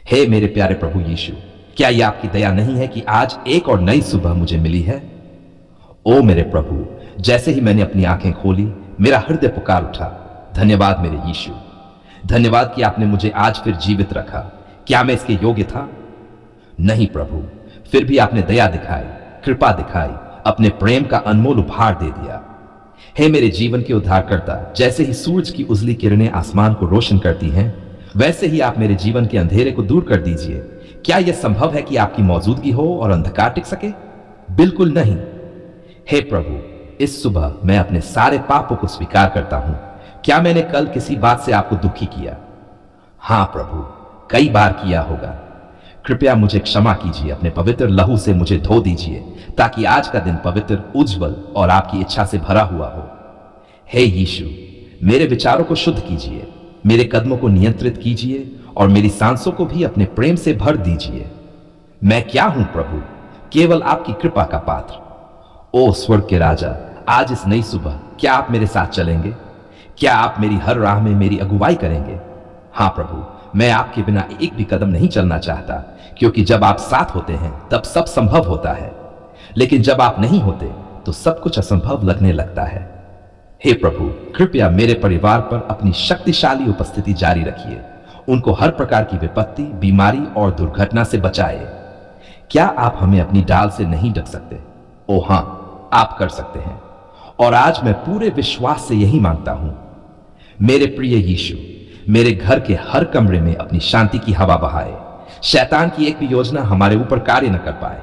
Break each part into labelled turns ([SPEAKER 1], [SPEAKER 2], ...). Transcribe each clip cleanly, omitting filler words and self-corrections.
[SPEAKER 1] हे मेरे प्यारे प्रभु यीशु, क्या यह आपकी दया नहीं है कि आज एक और नई सुबह मुझे मिली है? ओ मेरे प्रभु, जैसे ही मैंने अपनी आंखें खोली, मेरा हृदय पुकार उठा, धन्यवाद मेरे यीशु। धन्यवाद कि आपने मुझे आज फिर जीवित रखा। क्या मैं इसके योग्य था? नहीं प्रभु, फिर भी आपने दया दिखाई, कृपा दिखाई, अपने प्रेम का अनमोल उपहार दे दिया। हे मेरे जीवन के उद्धारकर्ता, जैसे ही सूरज की उजली किरणें आसमान को रोशन करती हैं, वैसे ही आप मेरे जीवन के अंधेरे को दूर कर दीजिए। क्या यह संभव है कि आपकी मौजूदगी हो और अंधकार टिक सके? बिल्कुल नहीं। हे प्रभु, इस सुबह मैं अपने सारे पापों को स्वीकार करता हूं। क्या मैंने कल किसी बात से आपको दुखी किया? हां प्रभु, कई बार किया होगा। कृपया मुझे क्षमा कीजिए, अपने पवित्र लहू से मुझे धो दीजिए, ताकि आज का दिन पवित्र, उज्जवल और आपकी इच्छा से भरा हुआ हो। हे यीशु, मेरे विचारों को शुद्ध कीजिए, मेरे कदमों को नियंत्रित कीजिए और मेरी सांसों को भी अपने प्रेम से भर दीजिए। मैं क्या हूं प्रभु? केवल आपकी कृपा का पात्र। ओ स्वर्ग के राजा, आज इस नई सुबह क्या आप मेरे साथ चलेंगे? क्या आप मेरी हर राह में मेरी अगुवाई करेंगे? हां प्रभु, मैं आपके बिना एक भी कदम नहीं चलना चाहता, क्योंकि जब आप साथ होते हैं तब सब संभव होता है, लेकिन जब आप नहीं होते तो सब कुछ असंभव लगने लगता है। हे प्रभु, कृपया मेरे परिवार पर अपनी शक्तिशाली उपस्थिति जारी रखिए। उनको हर प्रकार की विपत्ति, बीमारी और दुर्घटना से बचाए। क्या आप हमें अपनी डाल से नहीं ढक सकते? ओ हां, आप कर सकते हैं, और आज मैं पूरे विश्वास से यही मांगता हूं। मेरे प्रिय यीशु, मेरे घर के हर कमरे में अपनी शांति की हवा बहाए। शैतान की एक भी योजना हमारे ऊपर कार्य न कर पाए।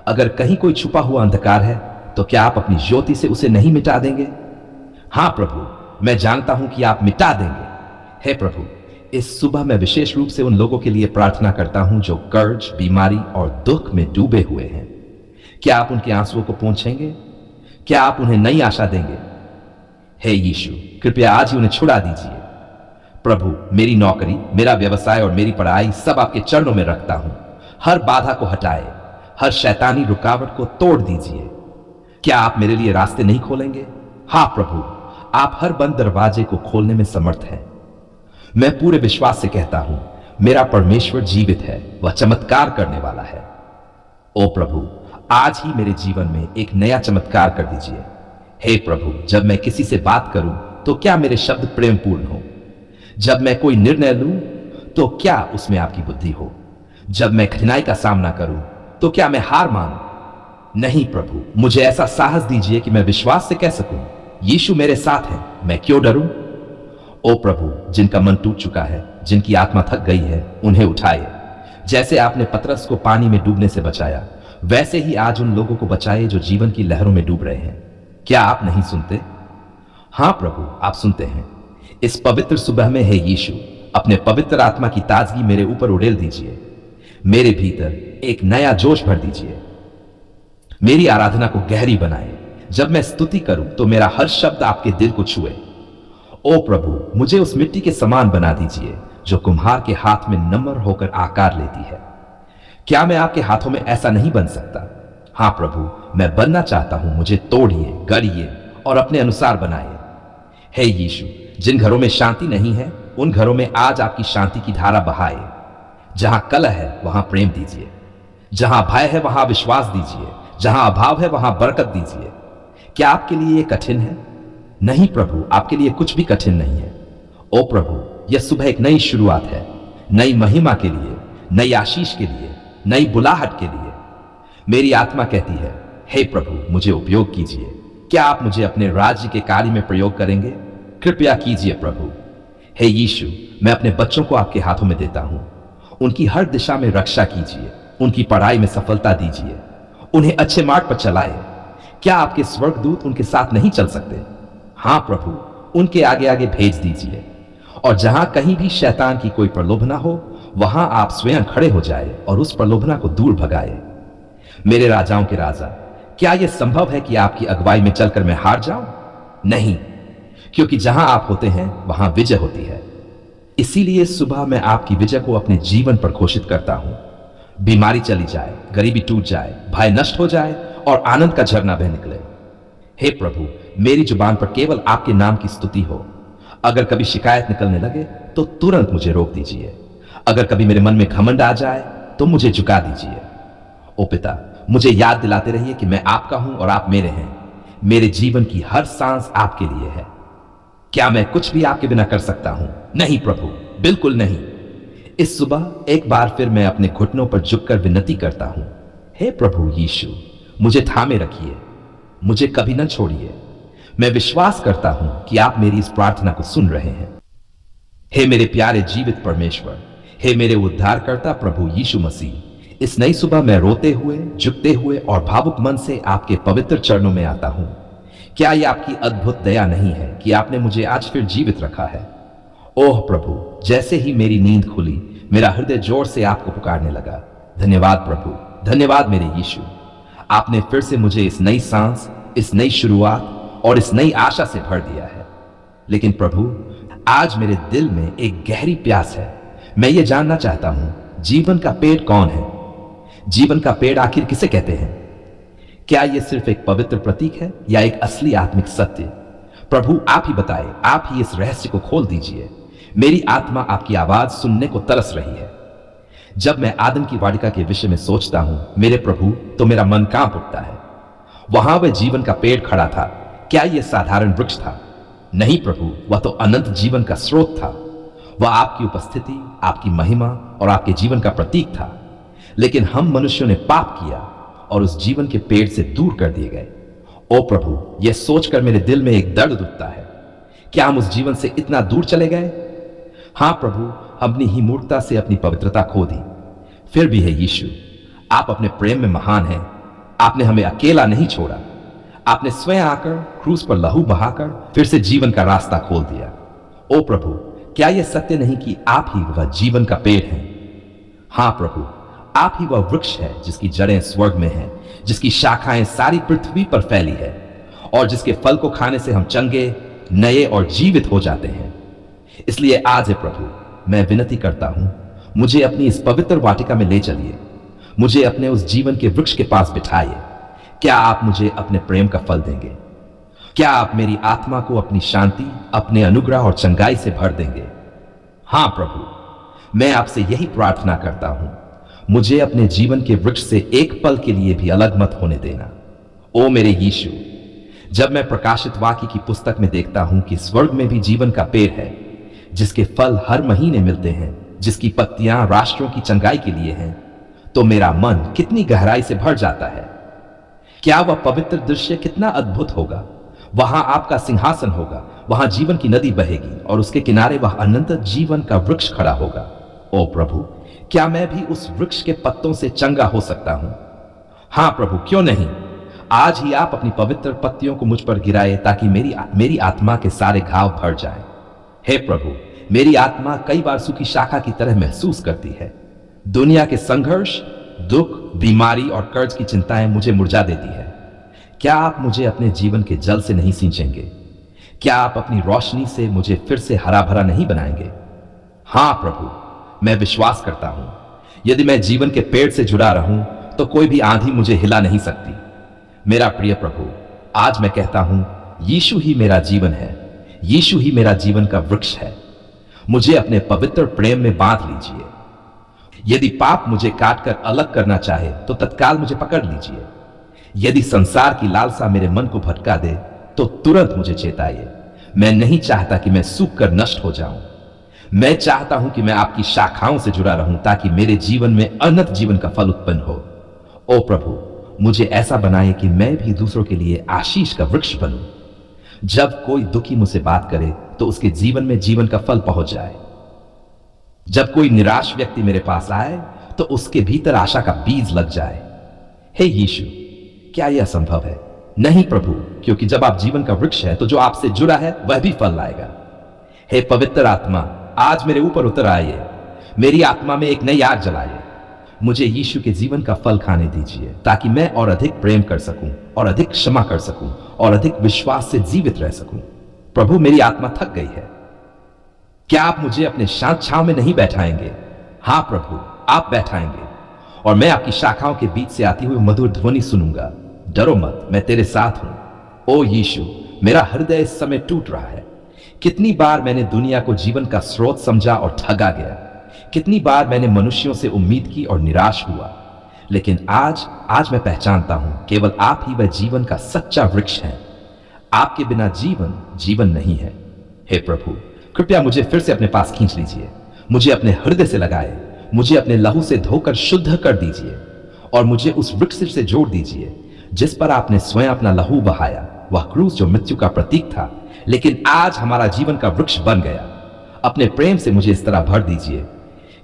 [SPEAKER 1] अगर कहीं कोई छुपा हुआ अंधकार है, तो क्या आप अपनी ज्योति से उसे नहीं मिटा देंगे? हां प्रभु, मैं जानता हूं कि आप मिटा देंगे। हे प्रभु, इस सुबह मैं विशेष रूप से उन लोगों के लिए प्रार्थना करता हूं जो कर्ज, बीमारी और दुख में डूबे हुए हैं। क्या आप उनके आंसुओं को पोंछेंगे? क्या आप उन्हें नई आशा देंगे? हे यीशु, कृपया आज ही उन्हें छुड़ा दीजिए। प्रभु, मेरी नौकरी, मेरा व्यवसाय और मेरी पढ़ाई सब आपके चरणों में रखता हूं। हर बाधा को हटाए, हर शैतानी रुकावट को तोड़ दीजिए। क्या आप मेरे लिए रास्ते नहीं खोलेंगे? हां प्रभु, आप हर बंद दरवाजे को खोलने में समर्थ हैं। मैं पूरे विश्वास से कहता हूं, मेरा परमेश्वर जीवित है, वह चमत्कार करने वाला है। ओ प्रभु, आज ही मेरे जीवन में एक नया चमत्कार कर दीजिए। हे प्रभु, जब मैं किसी से बात करूं तो क्या मेरे शब्द प्रेमपूर्ण हो? जब मैं कोई निर्णय लूं तो क्या उसमें आपकी बुद्धि हो? जब मैं कठिनाई का सामना करूं तो क्या मैं हार मानूं? नहीं प्रभु, मुझे ऐसा साहस दीजिए कि मैं विश्वास से कह सकूं, यीशु मेरे साथ है, मैं क्यों डरूं? ओ प्रभु, जिनका मन टूट चुका है, जिनकी आत्मा थक गई है, उन्हें उठाए। जैसे आपने पतरस को पानी में डूबने से बचाया, वैसे ही आज उन लोगों को बचाए जो जीवन की लहरों में डूब रहे हैं। क्या आप नहीं सुनते? हां प्रभु, आप सुनते हैं। इस पवित्र सुबह में हे यीशु, अपने पवित्र आत्मा की ताजगी मेरे ऊपर उड़ेल दीजिए। मेरे भीतर एक नया जोश भर दीजिए। मेरी आराधना को गहरी बनाए। जब मैं स्तुति करूं तो मेरा हर शब्द आपके दिल को छुए। ओ प्रभु, मुझे उस मिट्टी के समान बना दीजिए जो कुम्हार के हाथ में नम्र होकर आकार लेती है। क्या मैं आपके हाथों में ऐसा नहीं बन सकता? हां प्रभु, मैं बनना चाहता हूं। मुझे तोड़िए, गढ़िए और अपने अनुसार बनाइए। हे यीशु, जिन घरों में शांति नहीं है, उन घरों में आज आपकी शांति की धारा बहाए। जहां कलह है वहां प्रेम दीजिए, जहां भय है वहां विश्वास दीजिए, जहां अभाव है वहां बरकत दीजिए। क्या आपके लिए यह कठिन है? नहीं प्रभु, आपके लिए कुछ भी कठिन नहीं है। ओ प्रभु, यह सुबह एक नई शुरुआत है, नई महिमा के लिए, नई आशीष के लिए, नई बुलाहट के लिए। मेरी आत्मा कहती है, हे प्रभु, मुझे उपयोग कीजिए। क्या आप मुझे अपने राज्य के कार्य में प्रयोग करेंगे? कृपया कीजिए प्रभु। हे यीशु, मैं अपने बच्चों को आपके हाथों में देता हूं। उनकी हर दिशा में रक्षा कीजिए, उनकी पढ़ाई में सफलता दीजिए, उन्हें अच्छे मार्ग पर चलाए। क्या आपके स्वर्गदूत उनके साथ नहीं चल सकते? हां प्रभु, उनके आगे आगे भेज दीजिए। और जहां कहीं भी शैतान की कोई प्रलोभना हो, वहां आप स्वयं खड़े हो जाए और उस प्रलोभना को दूर भगाए। मेरे राजाओं के राजा, क्या यह संभव है कि आपकी अगुवाई में चलकर मैं हार जाऊं? नहीं, क्योंकि जहां आप होते हैं वहां विजय होती है। इसीलिए सुबह मैं आपकी विजय को अपने जीवन पर घोषित करता हूं। बीमारी चली जाए, गरीबी टूट जाए, भय नष्ट हो जाए और आनंद का झरना बह निकले। हे प्रभु, मेरी जुबान पर केवल आपके नाम की स्तुति हो। अगर कभी शिकायत निकलने लगे तो तुरंत मुझे रोक दीजिए। अगर कभी मेरे मन में घमंड आ जाए तो मुझे झुका दीजिए। ओ पिता, मुझे याद दिलाते रहिए कि मैं आपका हूं और आप मेरे हैं। मेरे जीवन की हर सांस आपके लिए है। क्या मैं कुछ भी आपके बिना कर सकता हूं? नहीं प्रभु, बिल्कुल नहीं। इस सुबह एक बार फिर मैं अपने घुटनों पर झुककर विनती करता हूं, हे प्रभु यीशु, मुझे थामे रखिए, मुझे कभी न छोड़िए। मैं विश्वास करता हूं कि आप मेरी इस प्रार्थना को सुन रहे हैं। हे मेरे प्यारे जीवित परमेश्वर, हे मेरे उद्धारकर्ता प्रभु यीशु मसीह, इस नई सुबह मैं रोते हुए, झुकते हुए और भावुक मन से आपके पवित्र चरणों में आता हूं। क्या यह आपकी अद्भुत दया नहीं है कि आपने मुझे आज फिर जीवित रखा है? ओह प्रभु, जैसे ही मेरी नींद खुली, मेरा हृदय जोर से आपको पुकारने लगा। धन्यवाद प्रभु, धन्यवाद मेरे यीशु। आपने फिर से मुझे इस नई सांस, इस नई शुरुआत और इस नई आशा से भर दिया है। लेकिन प्रभु, आज मेरे दिल में एक गहरी प्यास है। मैं ये जानना चाहता हूं, जीवन का पेड़ कौन है? जीवन का पेड़ आखिर किसे कहते हैं? क्या यह सिर्फ एक पवित्र प्रतीक है या एक असली आत्मिक सत्य? प्रभु आप ही बताए, आप ही इस रहस्य को खोल दीजिए। मेरी आत्मा आपकी आवाज सुनने को तरस रही है। जब मैं आदम की वाटिका के विषय में सोचता हूं मेरे प्रभु, तो मेरा मन कांप उठता है। वहां वह जीवन का पेड़ खड़ा था। क्या यह साधारण वृक्ष था? नहीं प्रभु, वह तो अनंत जीवन का स्रोत था। वह आपकी उपस्थिति, आपकी महिमा और आपके जीवन का प्रतीक था। लेकिन हम मनुष्यों ने पाप किया और उस जीवन के पेड़ से दूर कर दिए गए। ओ प्रभु, यह सोचकर मेरे दिल में एक दर्द उठता है। क्या हम उस जीवन से इतना दूर चले गए? हां प्रभु, अपनी ही मूर्खता से अपनी पवित्रता खो दी। फिर भी है यीशु, आप अपने प्रेम में महान हैं। आपने हमें अकेला नहीं छोड़ा। आपने स्वयं आकर क्रूस पर लहू बहाकर फिर से जीवन का रास्ता खोल दिया। ओ प्रभु, क्या यह सत्य नहीं कि आप ही वह जीवन का पेड़ हैं? हां प्रभु, आप ही वह वृक्ष है जिसकी जड़ें स्वर्ग में हैं, जिसकी शाखाएं सारी पृथ्वी पर फैली है और जिसके फल को खाने से हम चंगे, नए और जीवित हो जाते हैं। इसलिए आज है प्रभु, मैं विनती करता हूं, मुझे अपनी इस पवित्र वाटिका में ले चलिए। मुझे अपने उस जीवन के वृक्ष के पास बिठाइए। क्या आप मुझे अपने प्रेम का फल देंगे? क्या आप मेरी आत्मा को अपनी शांति, अपने अनुग्रह और चंगाई से भर देंगे? हां प्रभु, मैं आपसे यही प्रार्थना करता हूं, मुझे अपने जीवन के वृक्ष से एक पल के लिए भी अलग मत होने देना। ओ मेरे यीशु, जब मैं प्रकाशित वाक्य की पुस्तक में देखता हूं कि स्वर्ग में भी जीवन का पेड़ है, जिसके फल हर महीने मिलते हैं, जिसकी पत्तियां राष्ट्रों की चंगाई के लिए हैं, तो मेरा मन कितनी गहराई से भर जाता है। क्या वह पवित्र दृश्य कितना अद्भुत होगा। वहां आपका सिंहासन होगा, वहां जीवन की नदी बहेगी और उसके किनारे वह अनंत जीवन का वृक्ष खड़ा होगा। ओ प्रभु, क्या मैं भी उस वृक्ष के पत्तों से चंगा हो सकता हूं? हां प्रभु, क्यों नहीं। आज ही आप अपनी पवित्र पत्तियों को मुझ पर गिराए ताकि मेरी आत्मा के सारे घाव भर जाएं। हे प्रभु, मेरी आत्मा कई बार सूखी शाखा की तरह महसूस करती है। दुनिया के संघर्ष, दुख, बीमारी और कर्ज की चिंताएं मुझे मुरझा देती है। क्या आप मुझे अपने जीवन के जल से नहीं सींचेंगे? क्या आप अपनी रोशनी से मुझे फिर से हरा भरा नहीं बनाएंगे? हां प्रभु, मैं विश्वास करता हूं, यदि मैं जीवन के पेड़ से जुड़ा रहूं तो कोई भी आंधी मुझे हिला नहीं सकती। मेरा प्रिय प्रभु, आज मैं कहता हूं, यीशु ही मेरा जीवन है, यीशु ही मेरा जीवन का वृक्ष है। मुझे अपने पवित्र प्रेम में बांध लीजिए। यदि पाप मुझे काटकर अलग करना चाहे तो तत्काल मुझे पकड़ लीजिए। यदि संसार की लालसा मेरे मन को भटका दे तो तुरंत मुझे चेताइए। मैं नहीं चाहता कि मैं सूख कर नष्ट हो जाऊं। मैं चाहता हूं कि मैं आपकी शाखाओं से जुड़ा रहूं ताकि मेरे जीवन में अनंत जीवन का फल उत्पन्न हो। ओ प्रभु, मुझे ऐसा बनाए कि मैं भी दूसरों के लिए आशीष का वृक्ष बनूं। जब कोई दुखी मुझसे बात करे तो उसके जीवन में जीवन का फल पहुंच जाए। जब कोई निराश व्यक्ति मेरे पास आए तो उसके भीतर आशा का बीज लग जाए। हे यीशु, क्या यह संभव है? नहीं प्रभु, क्योंकि जब आप जीवन का वृक्ष है तो जो आपसे जुड़ा है वह भी फल लाएगा। हे पवित्र आत्मा, आज मेरे ऊपर उतर आइए, मेरी आत्मा में एक नई आग जलाइए। मुझे यीशु के जीवन का फल खाने दीजिए ताकि मैं और अधिक प्रेम कर सकूं और अधिक क्षमा कर सकूं और अधिक विश्वास से जीवित रह सकूं। प्रभु, मेरी आत्मा थक गई है। क्या आप मुझे अपने शांत छांव में नहीं बैठाएंगे? हां प्रभु, आप बैठाएंगे और मैं आपकी शाखाओं के बीच से आती हुई मधुर ध्वनि सुनूंगा। डरो मत, मैं तेरे साथ हूं। ओ यीशु, मेरा हृदय इस समय टूट रहा है। कितनी बार मैंने दुनिया को जीवन का स्रोत समझा और ठगा गया। कितनी बार मैंने मनुष्यों से उम्मीद की और निराश हुआ, लेकिन आज मैं पहचानता हूं केवल आप ही वह जीवन का सच्चा वृक्ष हैं। आपके बिना जीवन नहीं है। हे प्रभु, कृपया मुझे फिर से अपने पास खींच लीजिए, मुझे अपने हृदय से लगाए, मुझे अपने लहू से धोकर शुद्ध कर दीजिए और मुझे उस वृक्ष से जोड़ दीजिए जिस पर आपने स्वयं अपना लहू बहाया। वह क्रूस जो मृत्यु का प्रतीक था, लेकिन आज हमारा जीवन का वृक्ष बन गया। अपने प्रेम से मुझे इस तरह भर दीजिए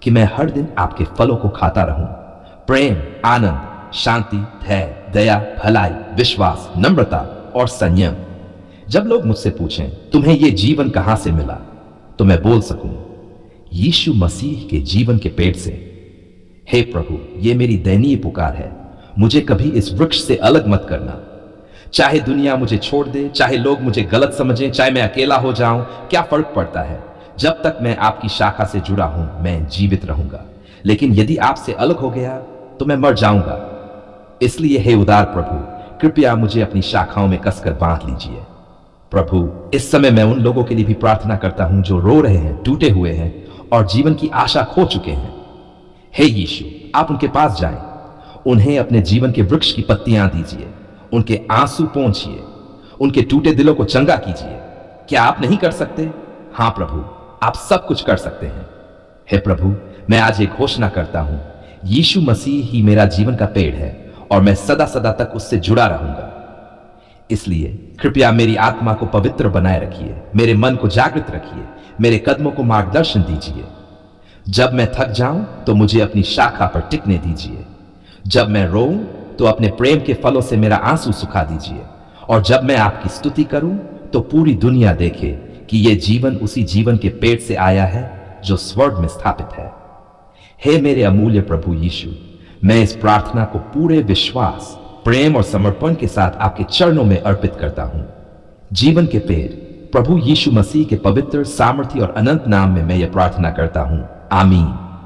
[SPEAKER 1] कि मैं हर दिन आपके फलों को खाता रहूं। प्रेम, आनंद, शांति, धैर्य, दया, भलाई, विश्वास, नम्रता और संयम। जब लोग मुझसे पूछें तुम्हें यह जीवन कहां से मिला, तो मैं बोल सकूं यीशु मसीह के जीवन के पेड़ से। हे प्रभु, यह मेरी दयनीय पुकार है, मुझे कभी इस वृक्ष से अलग मत करना। चाहे दुनिया मुझे छोड़ दे, चाहे लोग मुझे गलत समझें, चाहे मैं अकेला हो जाऊं, क्या फर्क पड़ता है? जब तक मैं आपकी शाखा से जुड़ा हूं मैं जीवित रहूंगा, लेकिन यदि आपसे अलग हो गया तो मैं मर जाऊंगा। इसलिए हे उदार प्रभु, कृपया मुझे अपनी शाखाओं में कसकर बांध लीजिए। प्रभु, इस समय मैं उन लोगों के लिए भी प्रार्थना करता हूं जो रो रहे हैं, टूटे हुए हैं और जीवन की आशा खो चुके हैं। हे यीशु, आप उनके पास जाएं, उन्हें अपने जीवन के वृक्ष की पत्तियां दीजिए, उनके आंसू पोंछिए, उनके टूटे दिलों को चंगा कीजिए। क्या आप नहीं कर सकते? हां प्रभु, आप सब कुछ कर सकते हैं। हे प्रभु, मैं आज एक घोषणा करता हूं, यीशु मसीह ही मेरा जीवन का पेड़ है और मैं सदा सदा तक उससे जुड़ा रहूंगा। इसलिए कृपया मेरी आत्मा को पवित्र बनाए रखिए, मेरे मन को जागृत रखिए, मेरे कदमों को मार्गदर्शन दीजिए। जब मैं थक जाऊं तो मुझे अपनी शाखा पर टिकने दीजिए। जब मैं रोऊं तो अपने प्रेम के फलों से मेरा आंसू सुखा दीजिए। और जब मैं आपकी स्तुति करूं तो पूरी दुनिया देखे कि यह जीवन उसी जीवन के पेड़ से आया है जो स्वर्ग में स्थापित है। हे मेरे अमूल्य प्रभु यीशु, मैं इस प्रार्थना को पूरे विश्वास, प्रेम और समर्पण के साथ आपके चरणों में अर्पित करता हूं। जीवन के पेड़ प्रभु यीशु मसीह के पवित्र, सामर्थी और अनंत नाम में मैं यह प्रार्थना करता हूं। आमीन।